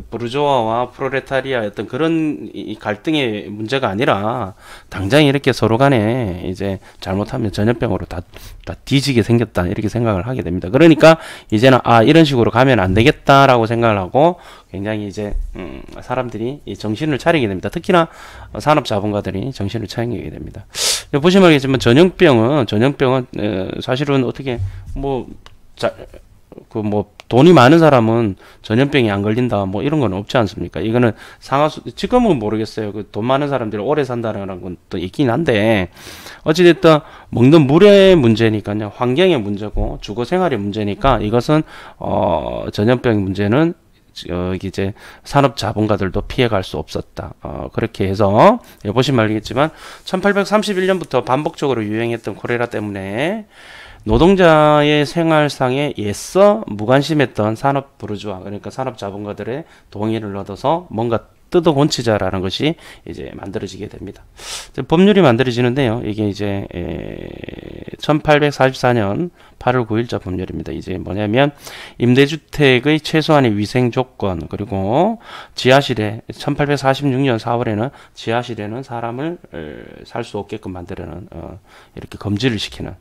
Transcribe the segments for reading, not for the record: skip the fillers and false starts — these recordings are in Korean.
부르주아와 프롤레타리아의 어떤 그런 이 갈등의 문제가 아니라 당장 이렇게 서로 간에 이제 잘못하면 전염병으로 다 뒤지게 생겼다 이렇게 생각을 하게 됩니다. 그러니까 이제는 이런 식으로 가면 안 되겠다라고 생각을 하고 굉장히 이제 사람들이 이 정신을 차리게 됩니다. 특히나 산업자본가들이 정신을 차리게 됩니다. 보시면 알겠지만 전염병은 사실은 어떻게 뭐 돈이 많은 사람은 전염병이 안 걸린다 뭐 이런 건 없지 않습니까? 이거는 지금은 모르겠어요. 그 돈 많은 사람들이 오래 산다는 건 또 있긴 한데 어찌됐든 먹는 물의 문제니까요, 환경의 문제고 주거 생활의 문제니까 이것은 전염병의 문제는 이제 산업 자본가들도 피해갈 수 없었다. 그렇게 해서 보시면 알겠지만 1831년부터 반복적으로 유행했던 콜레라 때문에 노동자의 생활상에 애써 무관심했던 산업 부르주아, 그러니까 산업 자본가들의 동의를 얻어서 뭔가 뜯어 고치자라는 것이 이제 만들어지게 됩니다. 법률이 만들어지는데요. 이게 이제 1844년 8월 9일자 법률입니다. 이제 뭐냐면 임대주택의 최소한의 위생 조건, 그리고 지하실에 1846년 4월에는 지하실에는 사람을 살 수 없게끔 만들어는 이렇게 금지를 시키는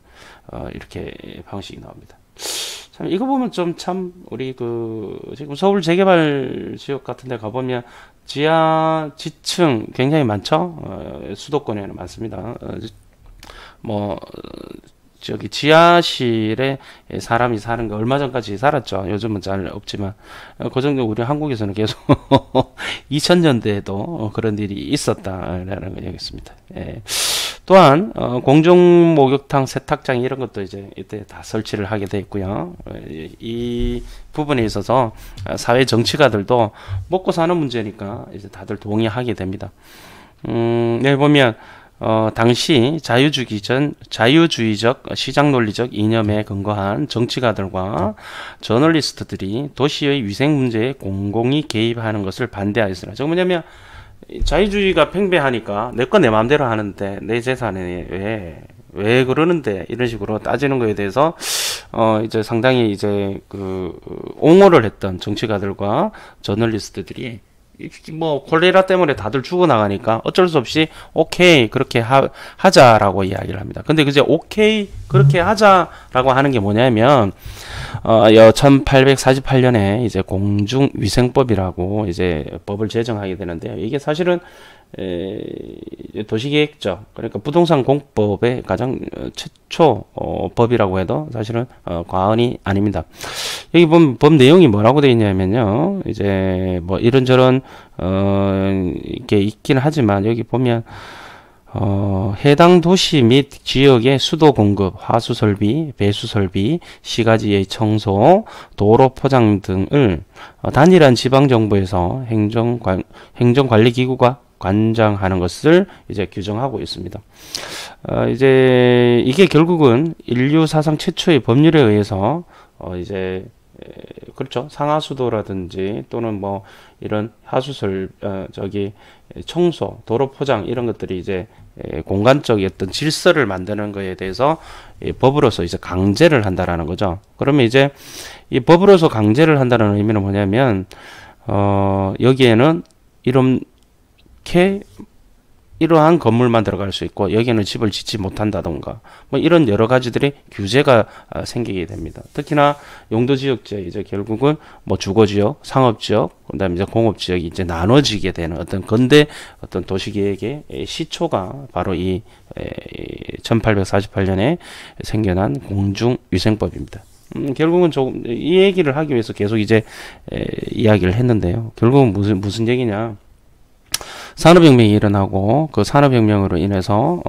이렇게 방식이 나옵니다. 참 이거 보면 참 우리 지금 서울 재개발 지역 같은 데 가보면 지하 지층 굉장히 많죠. 수도권에는 많습니다. 저기 지하실에 사람이 사는 거 얼마 전까지 살았죠. 요즘은 잘 없지만 그 정도 우리 한국에서는 계속 2000년대에도 그런 일이 있었다라는 걸 얘기했습니다. 또한 공중 목욕탕, 세탁장 이런 것도 이제 이때 다 설치를 하게 돼 있고요. 이 부분에 있어서 사회 정치가들도 먹고 사는 문제니까 이제 다들 동의하게 됩니다. 여기 보면 당시 자유주의적 시장 논리적 이념에 근거한 정치가들과 저널리스트들이 도시의 위생 문제에 공공히 개입하는 것을 반대하였으나, 저거 뭐냐면 자유주의가 팽배하니까 내 거 내 마음대로 하는데 내 재산에 왜 그러는데 이런 식으로 따지는 거에 대해서 이제 상당히 이제 옹호를 했던 정치가들과 저널리스트들이 뭐 콜레라 때문에 다들 죽어나가니까 어쩔 수 없이 오케이 그렇게 하자라고 이야기를 합니다. 근데 그제 오케이 그렇게 하자라고 하는 게 뭐냐면 1848년에 이제 공중위생법이라고 이제 법을 제정하게 되는데요. 이게 사실은 도시계획적, 그러니까 부동산 공법의 가장 최초 법이라고 해도 사실은 과언이 아닙니다. 여기 보면 법 내용이 뭐라고 되어 있냐면요, 이제 뭐 이런저런 이게 있긴 하지만 여기 보면 해당 도시 및 지역의 수도 공급, 하수 설비, 배수 설비, 시가지의 청소, 도로 포장 등을 단일한 지방 정부에서 행정관리기구가 관장하는 것을 이제 규정하고 있습니다. 이제 이게 결국은 인류 사상 최초의 법률에 의해서 이제 그렇죠, 상하수도라든지 또는 뭐 이런 하수설 청소, 도로 포장 이런 것들이 이제 공간적인 어떤 질서를 만드는 거에 대해서 법으로서 이제 강제를 한다라는 거죠. 그러면 이제 이 법으로서 강제를 한다는 의미는 뭐냐면 여기에는 이러한 건물만 들어갈 수 있고 여기에는 집을 짓지 못한다던가 뭐 이런 여러 가지들의 규제가 생기게 됩니다. 특히나 용도지역제 이제 결국은 뭐 주거지역, 상업지역, 그다음에 이제 공업지역이 이제 나눠지게 되는 어떤 근대 어떤 도시계획의 시초가 바로 이 1848년에 생겨난 공중위생법입니다. 결국은 조금 이 얘기를 하기 위해서 계속 이제 이야기를 했는데요. 결국은 무슨 얘기냐? 산업혁명이 일어나고 그 산업혁명으로 인해서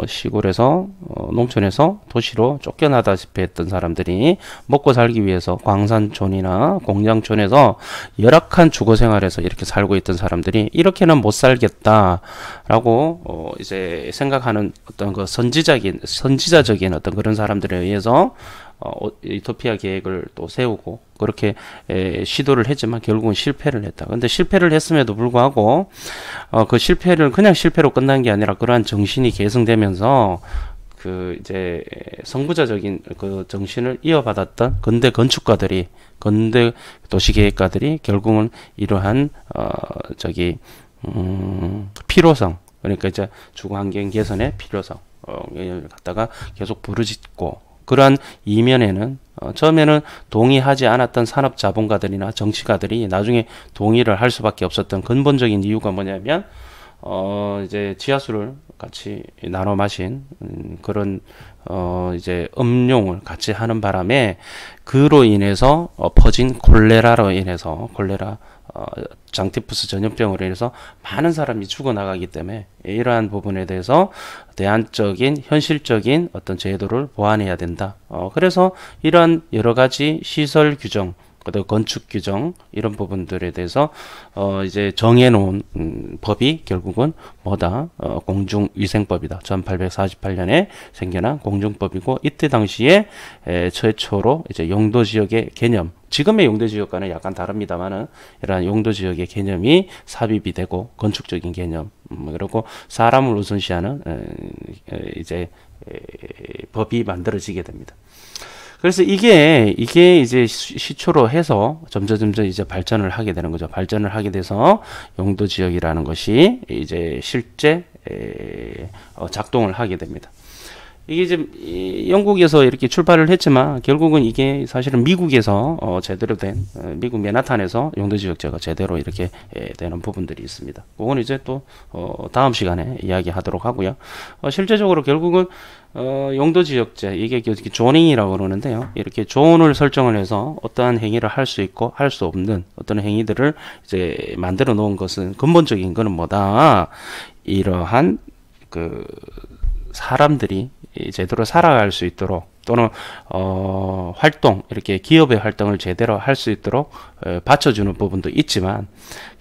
시골에서 농촌에서 도시로 쫓겨나다시피 했던 사람들이 먹고 살기 위해서 광산촌이나 공장촌에서 열악한 주거생활에서 이렇게 살고 있던 사람들이 이렇게는 못 살겠다라고 이제 생각하는 어떤 그 선지자적인 어떤 그런 사람들에 의해서 유토피아 계획을 또 세우고 그렇게 시도를 했지만 결국은 실패를 했다. 근데 실패를 했음에도 불구하고 그 실패를 그냥 실패로 끝난 게 아니라 그러한 정신이 계승되면서 그 이제 성부자적인 그 정신을 이어받았던 근대 건축가들이, 근대 도시계획가들이 결국은 이러한 필요성, 그러니까 이제 주거 환경 개선의 필요성 을 갖다가 계속 부르짖고, 그러한 이면에는 처음에는 동의하지 않았던 산업 자본가들이나 정치가들이 나중에 동의를 할 수밖에 없었던 근본적인 이유가 뭐냐면 이제 지하수를 같이 나눠 마신 그런 이제 음용을 같이 하는 바람에 그로 인해서 퍼진 콜레라로 인해서 장티푸스 전염병으로 인해서 많은 사람이 죽어나가기 때문에 이러한 부분에 대해서 대안적인 현실적인 어떤 제도를 보완해야 된다. 그래서 이러한 여러 가지 시설 규정, 그리고 건축 규정 이런 부분들에 대해서 이제 정해놓은 법이 결국은 뭐다? 공중위생법이다. 1848년에 생겨난 공중법이고, 이때 당시에 최초로 이제 용도지역의 개념, 지금의 용도지역과는 약간 다릅니다만은 이러한 용도지역의 개념이 삽입이 되고, 건축적인 개념, 그리고 사람을 우선시하는 이제 법이 만들어지게 됩니다. 그래서 이게 이제 시초로 해서 점점 이제 발전을 하게 되는 거죠. 발전을 하게 돼서 용도 지역이라는 것이 이제 실제 작동을 하게 됩니다. 이게 이제 영국에서 이렇게 출발을 했지만 결국은 이게 사실은 미국에서 제대로 된 미국 맨하탄에서 용도지역제가 제대로 이렇게 되는 부분들이 있습니다. 그건 이제 또 다음 시간에 이야기하도록 하고요. 실제적으로 결국은 용도지역제, 이게 조닝이라고 그러는데요. 이렇게 조언을 설정을 해서 어떠한 행위를 할 수 있고 할 수 없는 어떤 행위들을 이제 만들어 놓은 것은, 근본적인 거는 뭐다? 이러한 그 사람들이 제대로 살아갈 수 있도록, 또는 활동, 이렇게 기업의 활동을 제대로 할 수 있도록 받쳐주는 부분도 있지만,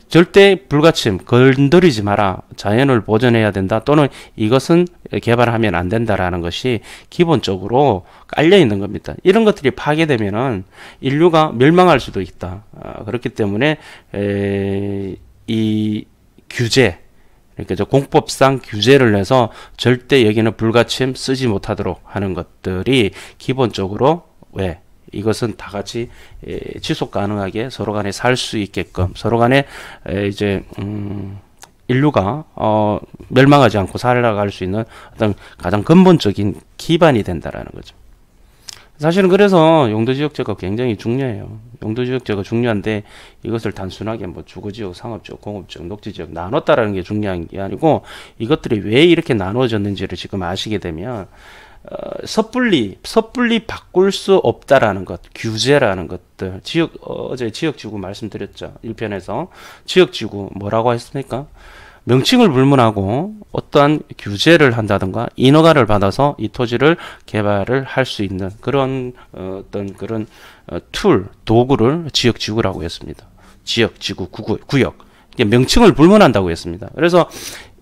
절대 불가침, 건드리지 마라, 자연을 보존해야 된다, 또는 이것은 개발하면 안 된다라는 것이 기본적으로 깔려 있는 겁니다. 이런 것들이 파괴되면은 인류가 멸망할 수도 있다. 그렇기 때문에 이 규제, 그러니까 공법상 규제를 내서 절대 여기는 불가침 쓰지 못하도록 하는 것들이 기본적으로, 왜? 이것은 다 같이 지속 가능하게 서로 간에 살 수 있게끔, 서로 간에 이제 인류가 멸망하지 않고 살아갈 수 있는 어떤 가장 근본적인 기반이 된다라는 거죠. 사실은 그래서 용도지역제가 굉장히 중요해요. 용도지역제가 중요한데, 이것을 단순하게 뭐 주거지역, 상업지역, 공업지역, 녹지지역 나눴다라는 게 중요한 게 아니고, 이것들이 왜 이렇게 나누어졌는지를 지금 아시게 되면 섣불리 바꿀 수 없다라는 것, 규제라는 것들, 어제 지역지구 말씀드렸죠. 1편에서 지역지구 뭐라고 했습니까? 명칭을 불문하고 어떠한 규제를 한다든가 인허가를 받아서 이 토지를 개발을 할 수 있는 그런 어떤 그런 도구를 지역지구라고 했습니다. 지역지구, 구역. 명칭을 불문한다고 했습니다. 그래서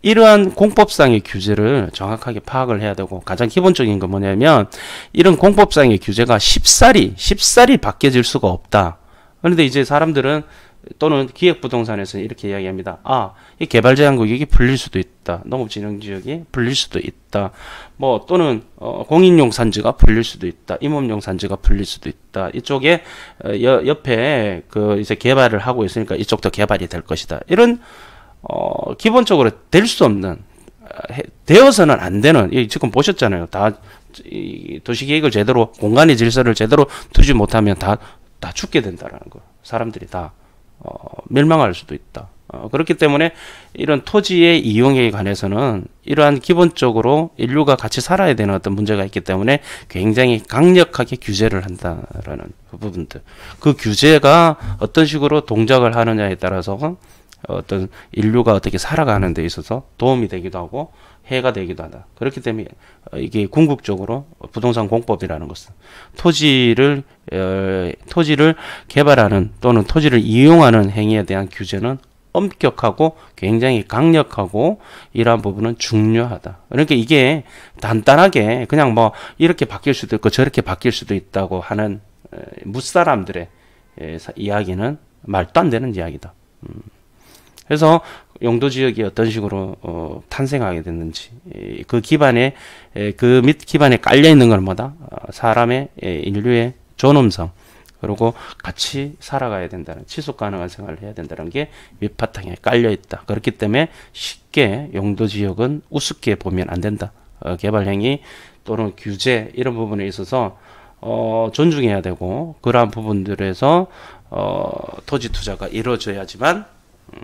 이러한 공법상의 규제를 정확하게 파악을 해야 되고, 가장 기본적인 건 뭐냐면, 이런 공법상의 규제가 쉽사리 바뀌어질 수가 없다. 그런데 이제 사람들은, 또는 기획부동산에서 이렇게 이야기합니다. 이 개발제한구역이 풀릴 수도 있다. 농업진흥지역이 풀릴 수도 있다. 뭐 또는 공인용 산지가 풀릴 수도 있다. 임업용 산지가 풀릴 수도 있다. 이쪽에 옆에 그 이제 개발을 하고 있으니까 이쪽도 개발이 될 것이다. 이런 기본적으로 될 수 없는, 되어서는 안 되는, 지금 보셨잖아요. 다 도시계획을 제대로, 공간의 질서를 제대로 두지 못하면 다 죽게 된다라는 거. 사람들이 다 멸망할 수도 있다. 그렇기 때문에 이런 토지의 이용에 관해서는 이러한 기본적으로 인류가 같이 살아야 되는 어떤 문제가 있기 때문에 굉장히 강력하게 규제를 한다라는 그 부분들. 그 규제가 어떤 식으로 동작을 하느냐에 따라서 어떤 인류가 어떻게 살아가는 데 있어서 도움이 되기도 하고 해가 되기도 하다. 그렇기 때문에 이게 궁극적으로 부동산 공법이라는 것은 토지를 개발하는 또는 토지를 이용하는 행위에 대한 규제는 엄격하고 굉장히 강력하고 이러한 부분은 중요하다. 그러니까 이게 단단하게 그냥 뭐 이렇게 바뀔 수도 있고 저렇게 바뀔 수도 있다고 하는 무사람들의 이야기는 말도 안 되는 이야기다. 그래서 용도 지역이 어떤 식으로 탄생하게 됐는지, 그 기반에 그 밑 기반에 깔려 있는 건 뭐다? 사람의 인류의 존엄성, 그리고 같이 살아가야 된다는, 지속 가능한 생활을 해야 된다는 게 밑바탕에 깔려 있다. 그렇기 때문에 쉽게 용도 지역은 우습게 보면 안 된다. 개발 행위 또는 규제 이런 부분에 있어서 존중해야 되고, 그러한 부분들에서 토지 투자가 이루어져야지만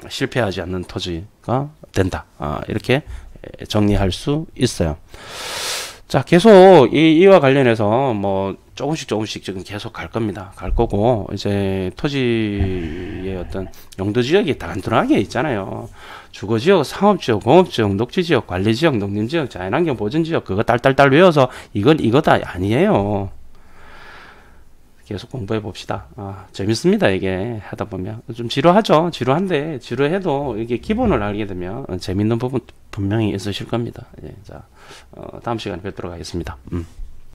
실패하지 않는 토지가 된다. 이렇게 정리할 수 있어요. 자, 계속 이와 관련해서 뭐 조금씩 지금 계속 갈 겁니다. 갈 거고, 이제 토지의 어떤 용도 지역이 단순하게 있잖아요. 주거 지역, 상업 지역, 공업 지역, 녹지 지역, 관리 지역, 농림 지역, 자연환경 보전 지역, 그거 딸딸딸 외워서 이건 이거다 아니에요. 계속 공부해 봅시다. 재밌습니다. 이게 하다 보면 좀 지루하죠. 지루한데 지루해도 이게 기본을 알게 되면 재밌는 부분 분명히 있으실 겁니다. 자, 다음 시간에 뵙도록 하겠습니다.